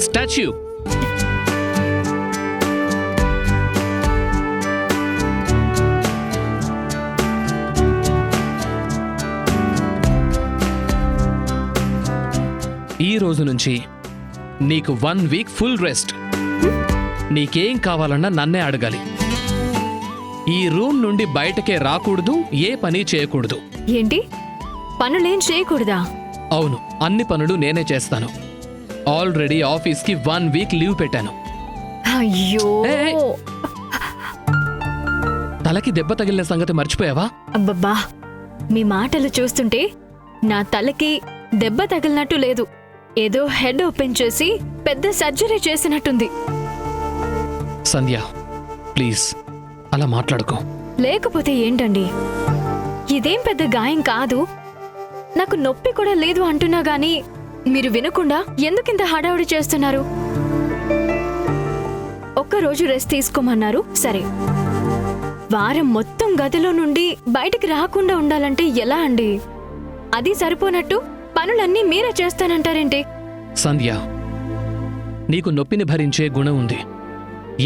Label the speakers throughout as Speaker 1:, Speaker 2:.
Speaker 1: Statue. ఈ రోజు నుంచి నీకు 1 వీక్ ఫుల్ రెస్ట్. నీకేం కావాలన్నా నన్నే అడగాలి. ఈ రూమ్ నుండి బయటకే రాకూడదు, ఏ పని చేయకూడదు.
Speaker 2: ఏంటి, పనులేం చేయకూడదా?
Speaker 1: అవును, అన్ని పనులు నేనే చేస్తాను. ఆల్రెడీ ఆఫీస్కి 1 వీక్ లీవ్ పెట్టాను.
Speaker 2: అయ్యో,
Speaker 1: తలకి దెబ్బ తగిలిన సంగతి మర్చిపోయావా?
Speaker 2: అబ్బబ్బా, మీ మాటలు చూస్తుంటే నా తలకి దెబ్బ తగిలినట్టు లేదు. ఏదో హెడ్ ఓపెన్ చేసి పెద్ద సర్జరీ చేసినట్టుంది.
Speaker 1: సంధ్య, ప్లీజ్ అలా మాట్లాడుకో.
Speaker 2: లేకపోతే ఏంటండి, ఇదేం పెద్ద గాయం కాదు, నాకు నొప్పి కూడా లేదు అంటున్నా గానీ మీరు వినకుండా ఎందుకింత హడావుడి చేస్తున్నారు? ఒక్కరోజు రెస్ట్ తీసుకోమన్నారు, సరే. వారం మొత్తం గదిలో నుండి బయటికి రాకుండా ఉండాలంటే ఎలా అండి? అది సరిపోనట్టు పనులన్నీ మీరే చేస్తానంటారేంటి?
Speaker 1: సంధ్య, నీకు నొప్పిని భరించే గుణం ఉంది.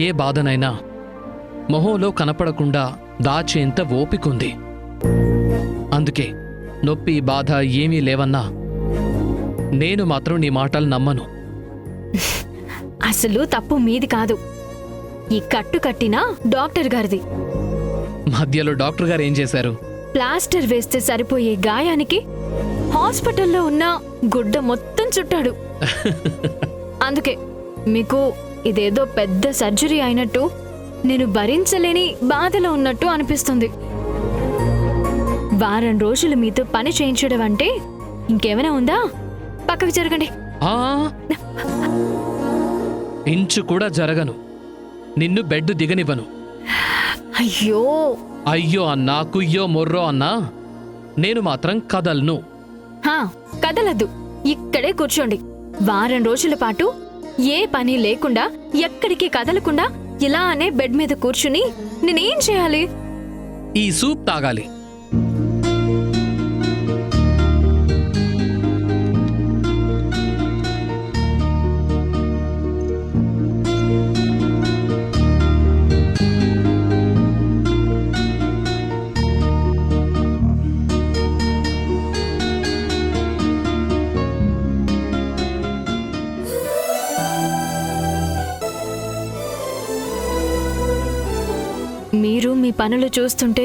Speaker 1: ఏ బాధనైనా మొహంలో కనపడకుండా దాచేంత ఓపికుంది. అందుకే నొప్పి బాధ ఏమీ లేవన్నా నేను మాత్రం నీ మాటలు నమ్మను.
Speaker 2: అసలు తప్పు మీది కాదు, ఈ కట్టు కట్టినా డాక్టర్ గారిది.
Speaker 1: మధ్యలో డాక్టర్ గారు ఏం చేశారు?
Speaker 2: ప్లాస్టర్ వేస్తే సరిపోయే గాయానికి హాస్పిటల్లో ఉన్న గుడ్డ మొత్తం చుట్టాడు. అందుకే మీకు ఇదేదో పెద్ద సర్జరీ అయినట్టు, నేను భరించలేని బాధలో ఉన్నట్టు అనిపిస్తుంది. వారం రోజులు మీతో పని చేయించడం అంటే ఇంకేమైనా ఉందా? పక్కకు జరగండి.
Speaker 1: ఇంచు కూడా జరగను. నిన్ను బెడ్ దిగనివ్వను.
Speaker 2: అయ్యో
Speaker 1: అయ్యో అన్నా, కుయ్యో మొర్రో అన్నా, నేను మాత్రం కదల్ను.
Speaker 2: కదలద్దు, ఇక్కడే కూర్చోండి. వారం రోజుల పాటు ఏ పని లేకుండా, ఎక్కడికి కదలకుండా ఇలానే బెడ్ మీద కూర్చుని నేనేం చేయాలి?
Speaker 1: ఈ సూప్ తాగాలి.
Speaker 2: మీరు మీ పనులు చూస్తుంటే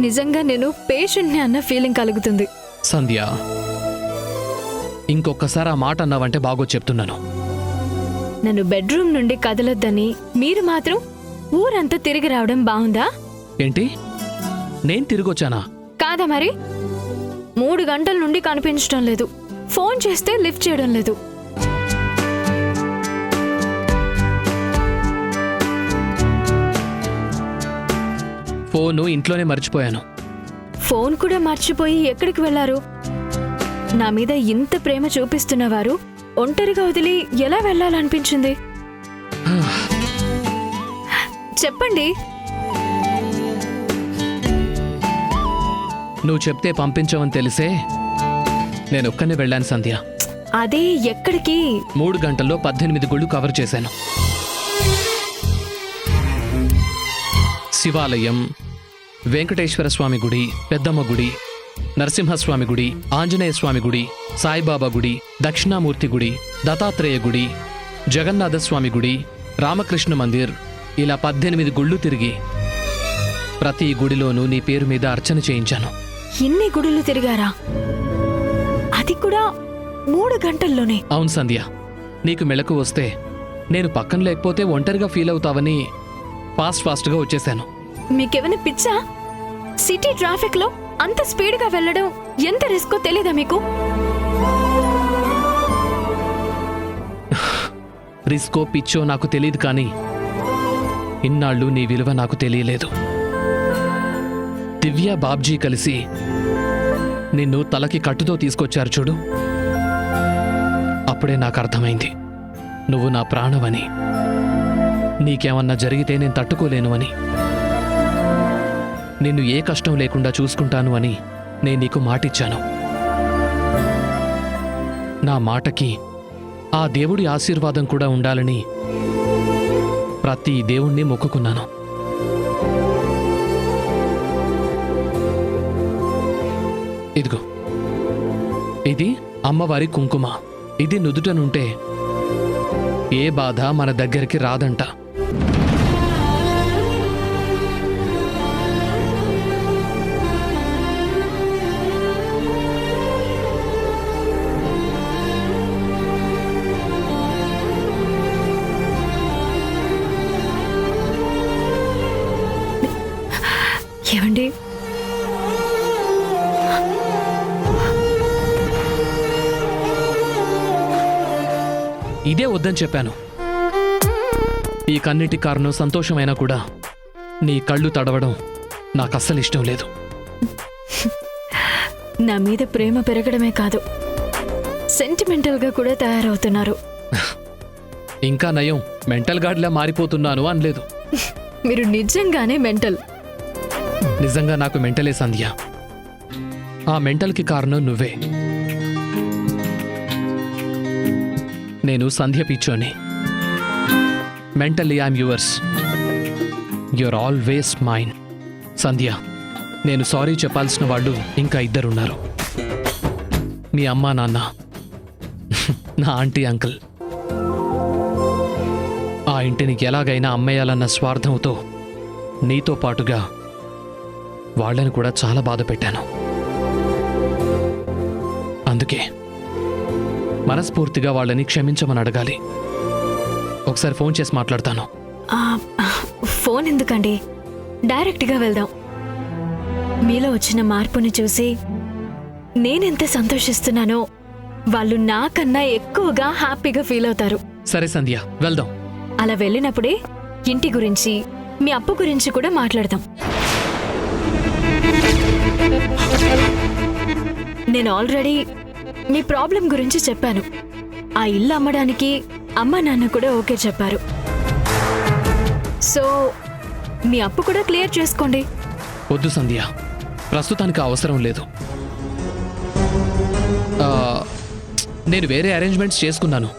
Speaker 2: నిజంగా నేను పేషెంట్ని అన్న ఫీలింగ్ కలుగుతుంది.
Speaker 1: సంధ్య, ఇంకొకసారి ఆ మాట అన్నావంటే బాగో చెప్తున్నాను.
Speaker 2: నన్ను బెడ్రూమ్ నుండి కదలొద్దని మీరు మాత్రం ఊరంతా తిరిగి రావడం బాగుందా?
Speaker 1: ఏంటి, నేను తిరిగొచ్చానా?
Speaker 2: కాదా మరి? 3 గంటల నుండి కనిపించడం లేదు, ఫోన్ చేస్తే లిఫ్ట్ చేయడం లేదు.
Speaker 1: ఫోను ఇంట్లోనే మర్చిపోయాను.
Speaker 2: ఫోన్ కూడా మర్చిపోయి ఎక్కడికి వెళ్లారు? నా మీద ఇంత ప్రేమ చూపిస్తున్నవారు ఒంటరిగా వదిలి ఎలా వెళ్లాలనిపించింది? చెప్పండి.
Speaker 1: నువ్వు చెప్తే పంపించవని తెలిసే నేనొక్కనే వెళ్ళాను సంధ్య.
Speaker 2: అదే ఎక్కడికి?
Speaker 1: 3 గంటల్లో 18 గుళ్ళు కవర్ చేశాను. శివాలయం, వెంకటేశ్వర స్వామి గుడి, పెద్దమ్మ గుడి, నరసింహస్వామి గుడి, ఆంజనేయ స్వామి గుడి, సాయిబాబా గుడి, దక్షిణామూర్తి గుడి, దత్తాత్రేయ గుడి, జగన్నాథస్వామి గుడి, రామకృష్ణ మందిర్, ఇలా 18 గుళ్ళు తిరిగి ప్రతి గుడిలోనూ నీ పేరు మీద అర్చన చేయించాను.
Speaker 2: ఇన్ని గుడులు తిరిగారా? అది కూడా 3 గంటల్లోనే?
Speaker 1: అవును సంధ్య, నీకు మెలకు వస్తే నేను పక్కన లేకపోతే ఒంటరిగా ఫీల్ అవుతావని ఫాస్ట్గా వచ్చేశాను.
Speaker 2: మీకేమైనా పిచ్చా? సిటీ ట్రాఫిక్ లో అంత స్పీడ్గా వెళ్ళడం ఎంత రిస్కో తెలీదా మీకు?
Speaker 1: రిస్కో పిచ్చో నాకు తెలియదు, కానీ ఇన్నాళ్ళు నీ విలువ నాకు తెలియలేదు. దివ్య బాబ్జీ కలిసి నిన్ను తలకి కట్టుతో తీసుకొచ్చారు చూడు, అప్పుడే నాకు అర్థమైంది నువ్వు నా ప్రాణమని. నీకేమన్నా జరిగితే నేను తట్టుకోలేను అని, నిన్ను ఏ కష్టం లేకుండా చూసుకుంటాను అని నేను నీకు మాటిచ్చాను. నా మాటకి ఆ దేవుడి ఆశీర్వాదం కూడా ఉండాలని ప్రతి దేవుణ్ణి మొక్కుకున్నాను. ఇదిగో, ఇది అమ్మవారి కుంకుమ. ఇది నుదుటనుంటే ఏ బాధ మన దగ్గరికి రాదంట.
Speaker 2: ఏమండి,
Speaker 1: ఇదే వద్దని చెప్పాను. ఈ కన్నిటి కారణం సంతోషమైనా కూడా నీ కళ్ళు తడవడం నాకు అస్సలు ఇష్టం లేదు.
Speaker 2: నా మీద ప్రేమ పెరగడమే కాదు, సెంటిమెంటల్గా కూడా తయారవుతున్నారు.
Speaker 1: ఇంకా నయం, మెంటల్ గార్డ్లా మారిపోతున్నాను అనలేదు.
Speaker 2: మీరు నిజంగానే మెంటల్.
Speaker 1: నిజంగా నాకు మెంటలే సంధ్య. ఆ మెంటల్కి కారణం నువ్వే. నేను సంధ్య పిచ్చోని. Mentally I'm yours. You are always mine. Sandhya, నేను సారీ చెప్పాల్సిన వాళ్ళు ఇంకా ఇద్దరున్నారు. మీ అమ్మా నాన్న, నా ఆంటీ అంకుల్. ఆ ఇంటిని ఎలాగైనా అమ్మేయాలన్న స్వార్థంతో నీతో పాటుగా వాళ్ళని కూడా చాలా బాధ పెట్టాను. అందుకే మనస్ఫూర్తిగా వాళ్ళని క్షమించమని అడగాలి. ఒకసారి ఫోన్ చేసి మాట్లాడతాను.
Speaker 2: ఫోన్ ఎందుకండి, డైరెక్ట్గా వెళ్దాం. మీలో వచ్చిన మార్పుని చూసి నేనెంత సంతోషిస్తున్నానో వాళ్ళు నాకన్నా ఎక్కువగా హ్యాపీగా ఫీల్ అవుతారు.
Speaker 1: సరే సంధ్య, వెళ్దాం.
Speaker 2: అలా వెళ్ళినప్పుడే ఇంటి గురించి, మీ అప్పు గురించి కూడా మాట్లాడదాం. నేను ఆల్రెడీ మీ ప్రాబ్లం గురించి చెప్పాను. ఆ ఇల్లు అమ్మడానికి అమ్మ నాన్న కూడా ఓకే చెప్పారు. సో మీ అప్పు కూడా క్లియర్ చేసుకోండి.
Speaker 1: వద్దు సంధ్య, ప్రస్తుతానికి అవసరం లేదు. నేను వేరే అరేంజ్మెంట్స్ చేసుకున్నాను.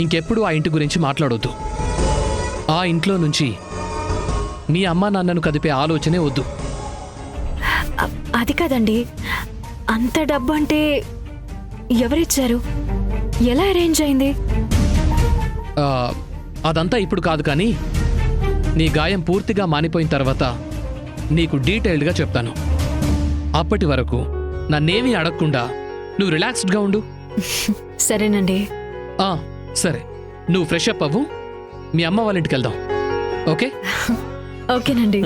Speaker 1: ఇంకెప్పుడు ఆ ఇంటి గురించి మాట్లాడొద్దు. ఆ ఇంట్లో నుంచి మీ అమ్మా నాన్నను కదిపే ఆలోచనే వద్దు.
Speaker 2: అది కాదండి, అంత డబ్బు అంటే ఎవరిచ్చారు, ఎలా అరేంజ్ అయింది?
Speaker 1: అదంతా ఇప్పుడు కాదు, కానీ నీ గాయం పూర్తిగా మానిపోయిన తర్వాత నీకు డీటెయిల్డ్గా చెప్తాను. అప్పటి వరకు నన్నేమీ అడగకుండా నువ్వు రిలాక్స్డ్గా ఉండు.
Speaker 2: సరేనండి.
Speaker 1: సరే, నువ్వు ఫ్రెష్ అప్ అవ్వు, మీ అమ్మ వాళ్ళ ఇంటికి వెళ్దాం. ఓకే?
Speaker 2: ఓకేనండి.